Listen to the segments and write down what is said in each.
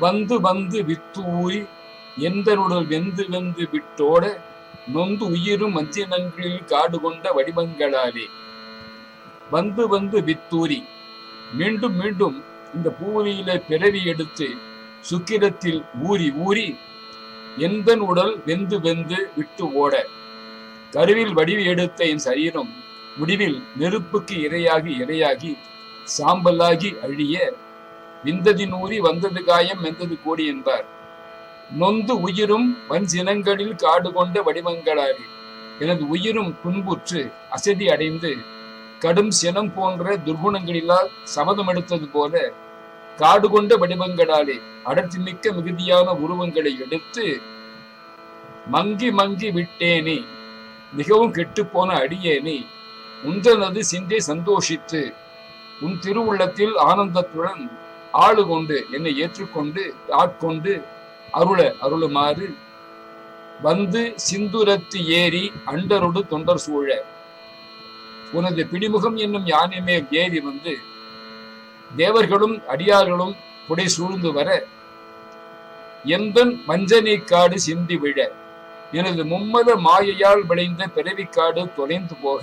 வந்து வந்து வித்தூரி எந்தனுடல் வெந்து வெந்து விட்டோட நொந்து உயிரும் மஞ்சினங்களில் காடு கொண்ட வடிவங்களாலே. வந்து வந்து வித்தூரி மீண்டும் மீண்டும் இந்த பூமியில பிறவி எடுத்து சுக்கிரத்தில் ஊறி ஊறி எந்தன் உடல் வெந்து வெந்து விட்டு ஓட கருவில் வடிவு எடுத்த என் சரீரம் முடிவில் நெருப்புக்கு இரையாகி இரையாகி சாம்பலாகி அழிய விந்ததினூறி வந்தது காயம் வெந்தது கோடி என்பார். நொந்து உயிரும் வன் சினங்களில் காடு கொண்ட வடிவங்களாலே எனது உயிரும் துன்புற்று அசதி அடைந்து கடும் சினம் போன்ற துர்குணங்களிலால் சபதம் எடுத்தது போல காடு கொண்ட வடிவங்களாலே அடர்த்தி மிக்க மிகுதியான உருவங்களை எடுத்து மங்கி மங்கி விட்டேனே, மிகவும் கெட்டுப்போன அடியேனே, உந்தனது சிந்தை சந்தோஷித்து உன் திருவுள்ளத்தில் ஆனந்தத்துடன் ஆளு கொண்டு என்னை ஏற்றுக்கொண்டு ஆட்கொண்டு அருளுமாறு வந்து சிந்துரத்து ஏறி அண்டரோடு தொண்டர் சூழ உனது பிடிமுகம் என்னும் யானை மேல் ஏறி வந்து தேவர்களும் அடியார்களும் புடை சூழ்ந்து வர எந்தன் மஞ்சனை காடு சிந்தி விழ எனது மும்மத மாயையால் விளைந்த பிறவிக்காடு தொலைந்து போக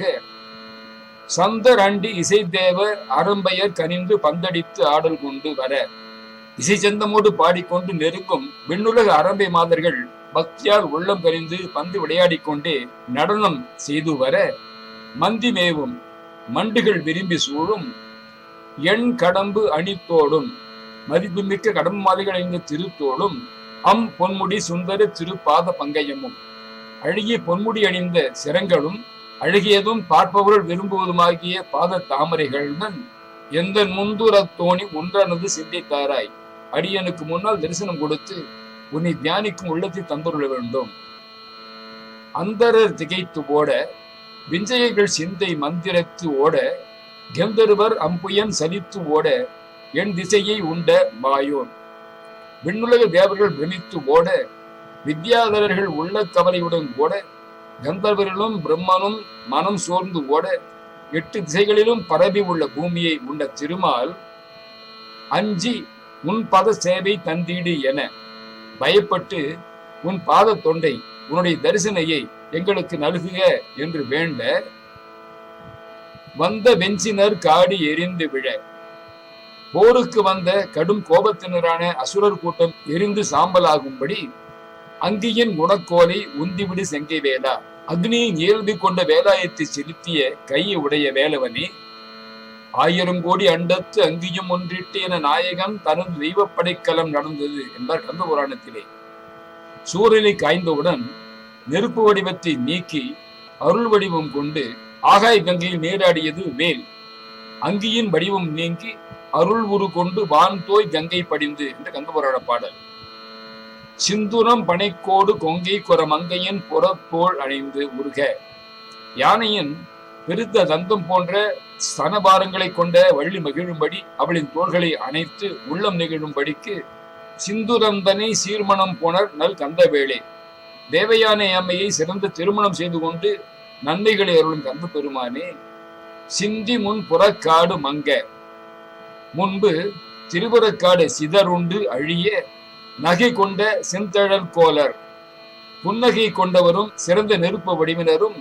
சந்தர் அண்டி இசைத்தேவர் அறம்பெயர் கனிந்து பந்தடித்து ஆடல் கொண்டு வர இசை சந்தமோடு பாடிக்கொண்டு நெருங்கும் விண்ணுலக அரம்பை மாதர்கள் பக்தியால் உள்ளம் கனிந்து பந்து விளையாடிக் கொண்டே நடனம் செய்து வர மந்தி மேவும் மண்டுகள் விரும்பி சூழும் எண் கடம்பு அணித்தோடும் மதிப்புமிக்க கடம்பு மாலைகள் அணிந்த திருத்தோளும் பொன்முடி சுந்தர திருப்பாத பங்கயமும் அழகிய பொன்முடி அணிந்த சிரங்களும் அழகியதும் பார்ப்பவர்கள் விரும்புவதுமாகிய பாத தாமரைகளுடன் எந்த முந்துரத்தோணி ஒன்றானது சிந்தித்தாராய் அடியனுக்கு முன்னால் தரிசனம் கொடுத்து உன்னை தியானிக்கும் உள்ளத்தை தந்துள்ள வேண்டும். அந்தரர் திகைத்து ஓட விஞ்சைகள் சிந்தை மந்திரத்து ஓட கந்தர்வர் அம்புயன் சலித்து ஓட என் திசையை உண்ட மாயோன் விண்ணுலக தேவர்கள் பிரமித்து ஓட வித்யாதரர்கள் உள்ள கவலையுடன் ஓட கந்தர்வர்களும் பிரம்மனும் மனம் சோர்ந்து ஓட 8 திசைகளிலும் பரவி உள்ள பூமியை உண்ட திருமால் அஞ்சி உன் பத சேவை தந்தீடு என பயப்பட்டு உன் பாத தொண்டை உன்னுடைய தரிசனையை எங்களுக்கு நல்குக என்று வேண்ட வந்த வெஞ்சினர் காடி எரிந்து விழ போருக்கு வந்த கடும் கோபத்தினரான அசுரர் கூட்டம் எரிந்து சாம்பலாகும்படி அங்கியின் குணக்கோலை உந்திவிடு செங்கை வேலா அக்னியை ஏல்தி கொண்ட வேலாயத்தை செலுத்திய கையை உடைய வேலவனே 1000 கோடி அண்டத்து அங்கியும் ஒன்றிட்டு என நாயகன் தனது தெய்வ படைக்கலம் நடந்தது என்பார் கந்த புராணத்திலே. சூரியனை காய்ந்தவுடன் நெருப்பு வடிவத்தை நீக்கி அருள் வடிவம் கொண்டு ஆகாய் கங்கையில் நீராடியது வேல். அங்கியின் வடிவம் நீங்கி அருள் உரு கொண்டு வான் தோய் கங்கை படிந்து என்ற கந்தபுராண பாடல். சிந்துரம் பனைக்கோடு கொங்கை குற மங்கையின் புறத்தோள் அணிந்து உருக யானையின் பெருத்த தந்தம் போன்ற ஸ்தனபாரங்களை கொண்ட வள்ளி மகிழும்படி அவளின் தோள்களை அணைத்து உள்ளம் நெகிழும்படிக்கு சிந்துரந்தனை சீர்மணம் போனர் நல் கந்தவேளே தேவயானை அம்மையை சிறந்த திருமணம் செய்து கொண்டு நன்மைகளை அருளும் கந்த பெருமானே சிந்தி முன் புறக்காடு மங்க முன்பு திருபுறக்காடு சிதறுண்டு அழிய நகை கொண்ட செந்தழல் கோலர் புன்னகை கொண்டவரும் சிறந்த நெருப்பு வடிவினரும்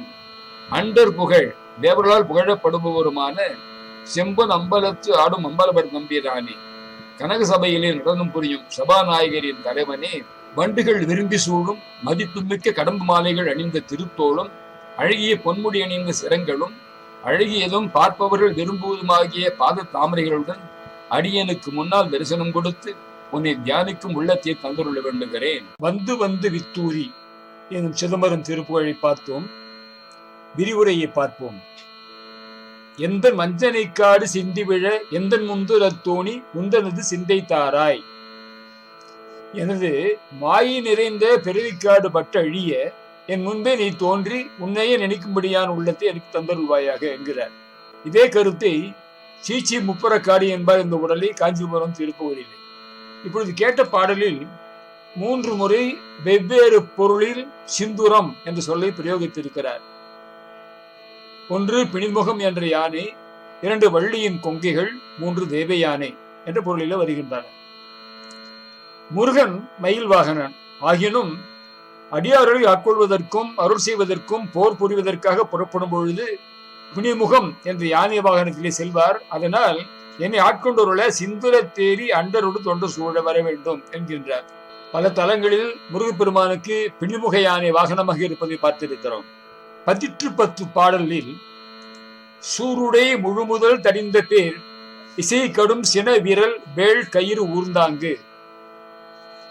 அண்டர் புகழ் தேவர்களால் புகழப்படுபவருமான செம்பன் அம்பலத்து ஆடும் அம்பலவர் நம்பிரானே கனக சபையிலே நடனம் புரியும் சபாநாயகரின் தலைவனே வண்டுகள் விரும்பி சூழும் மதிப்புமிக்க கடம்பு மாலைகள் அணிந்த திருத்தோளும் அழகிய பொன்முடி அணிந்த சிரங்களும் அழகியதும் பார்ப்பவர்கள் விரும்புவதுமாகிய பாத தாமரைகளுடன் அடியனுக்கு முன்னால் தரிசனம் கொடுத்து உன்னை தியானிக்கும் உள்ளத்தை தந்துள்ள வேண்டுகிறேன். வந்து வந்து வித்தூரி எனும் சிதம்பரம் திருப்புகழை பார்த்தோம். விரிவுரையை பார்ப்போம். எந்த மஞ்சனைக்காடு சிந்தி விழ எந்த முந்துரத்தோணி முந்தனது சிந்தை தாராய் எனது மாயை நிறைந்த பெருவிக்காடு பட்ட அழிய என் முன்பே நீ தோன்றி உன்னையே நினைக்கும்படியான உள்ளத்தை எனக்கு தந்தருள்வாயாக என்கிறார். இதே கருத்தை சீச்சி முப்பரக்காடு என்பார் இந்த உடலை காஞ்சிபுரம் திருப்புகழிலே. இப்பொழுது கேட்ட பாடலில் 3 முறை வெவ்வேறு பொருளில் சிந்துரம் என்ற சொல்லை பிரயோகித்திருக்கிறார். 1 பிணிமுகம் என்ற யானை, 2 வள்ளியின் கொங்கைகள், 3 தேவ யானை என்ற பொருளில வருகின்றன. முருகன் மயில் வாகனன் ஆகினும் அடியார்களை ஆட்கொள்வதற்கும் அருள் செய்வதற்கும் போர் புரிவதற்காக புறப்படும் பொழுது பிணிமுகம் என்ற யானை வாகனத்திலே செல்வார். அதனால் என்னை ஆட்கொண்டவர்கள சிந்துர தேரி அண்டரோடு தொண்டு சூழ வர வேண்டும் என்கின்றார். பல தலங்களில் முருகப்பெருமானுக்கு பிணிமுக யானை வாகனமாக இருப்பதை பார்த்திருக்கிறோம். 10 பாடலில் சூருடை முழுமுதல் தடிந்த பேர் இசை கடும் சின விரல் வேள் கயிறு ஊர்ந்தாங்கு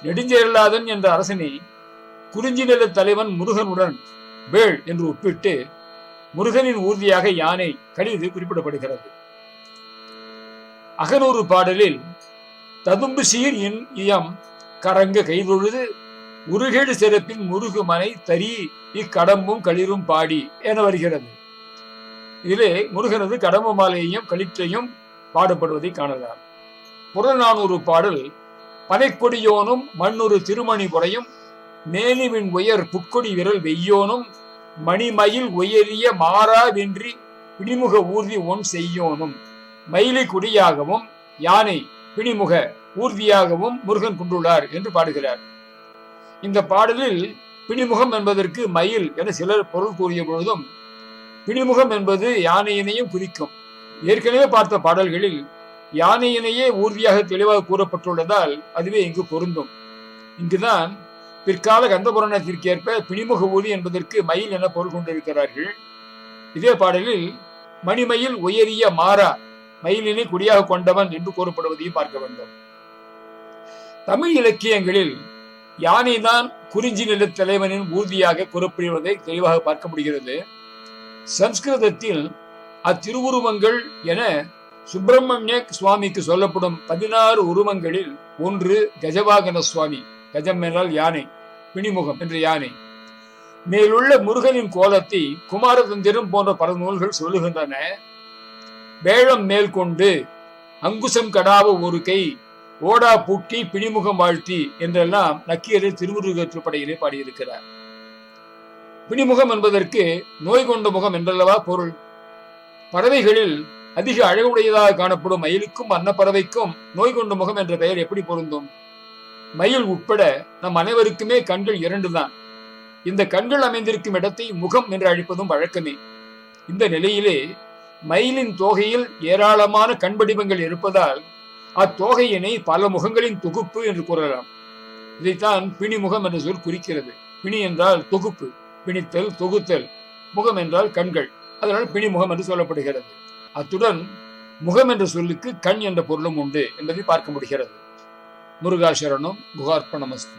நெடுஞ்செயலாதன் என்ற அரசனை குறிஞ்சி நில தலைவன் முருகனுடன் வேள் என்று ஒப்பிட்டு முருகனின் ஊர்தியாக யானை கடிது குறிப்பிடப்படுகிறது. அகநூறு பாடலில் ததும்பு சீர் இயம் கரங்க கைதொழுது உருகேடு சிறப்பின் முருகு மனை தரி இக்கடம்பும் களிரும் பாடி என வருகிறது. இதிலே முருகனது கடம்பு மாலையையும் களிற்றையும் பாடப்படுவதை காணலாம். புறநானூறு பாடல் பனைக்கொடியோனும் மண்ணொரு திருமணி புறையும் மேலிவின் உயர் புக்கொடி விரல் வெய்யோனும் மணிமயில் உயரிய மாறா வென்றி பிணிமுக ஊர்தி ஒன் செய்யோனும் மயிலை குடியாகவும் யானை பிணிமுக ஊர்தியாகவும் முருகன் கொண்டுள்ளார் என்று பாடுகிறார். இந்த பாடலில் பிணிமுகம் என்பதற்கு மயில் என சிலர் பொருள் கூறிய பொழுதும் பிணிமுகம் என்பது யானையினையும் குறிக்கும். ஏற்கனவே பார்த்த பாடல்களில் யானையினையே ஊர்தியாக தெளிவாக கூறப்பட்டுள்ளதால் அதுவே இங்கு பொருந்தும். இங்குதான் பிற்கால கந்தபுராணத்திற்கு ஏற்ப பிணிமுக ஊர்தி என்பதற்கு மயில் என பொருள் கொண்டிருக்கிறார்கள். இதே பாடலில் மணிமயில் உயரிய மாறா மயிலினை குடியாக கொண்டவன் என்று கூறப்படுவதையும் பார்க்க வேண்டும். தமிழ் இலக்கியங்களில் யானைதான் குறிஞ்சி நில தலைவனின் ஊர்தியாக கூறப்படுவதை தெளிவாக பார்க்க முடிகிறது. சம்ஸ்கிருதத்தில் அத்திருவுருவங்கள் என சுப்பிரமணிய சுவாமிக்கு சொல்லப்படும் 16 உருவங்களில் ஒன்று கஜவாகன சுவாமி. கஜம் என்றால் யானை, பிணிமுகம் என்ற யானை. மேலுள்ள முருகனின் கோலத்தை குமாரதந்திரம் போன்ற பல நூல்கள் சொல்லுகின்றன. வேழம் மேல் கொண்டு அங்குசம் கடாவ ஒரு கை ஓடா பூட்டி பிணிமுகம் வாழ்த்தி என்றெல்லாம் நக்கீரர் திருமுருகற்றுப்படையிலே பாடியிருக்கிறார். பிணிமுகம் என்பதற்கு நோய் கொண்ட முகம் என்றல்லவா பொருள். பறவைகளில் அதிக அழகுடையதாக காணப்படும் மயிலுக்கும் அன்னப்பறவைக்கும் நோய் கொண்ட முகம் என்ற பெயர் எப்படி பொருந்தும்? மயில் உட்பட நம் அனைவருக்குமே கண்கள் 2 தான். இந்த கண்கள் அமைந்திருக்கும் இடத்தை முகம் என்று அழைப்பதும் வழக்கமே. இந்த நிலையிலே மயிலின் தோகையில் ஏராளமான கண்படிவங்கள் இருப்பதால் அத்தோகையினை பல முகங்களின் தொகுப்பு என்று கூறலாம். இதைத்தான் பிணிமுகம் என்ற சொல் குறிக்கிறது. பிணி என்றால் தொகுப்பு, பிணித்தல், தொகுத்தல். முகம் என்றால் கண்கள், அதனால் பிணிமுகம் என்று சொல்லப்படுகிறது. அத்துடன் முகம் என்ற சொல்லுக்கு கண் என்ற பொருளும் உண்டு என்பதை பார்க்க முடிகிறது. முருகாசரணம். குகார்ப்பணமஸ்து.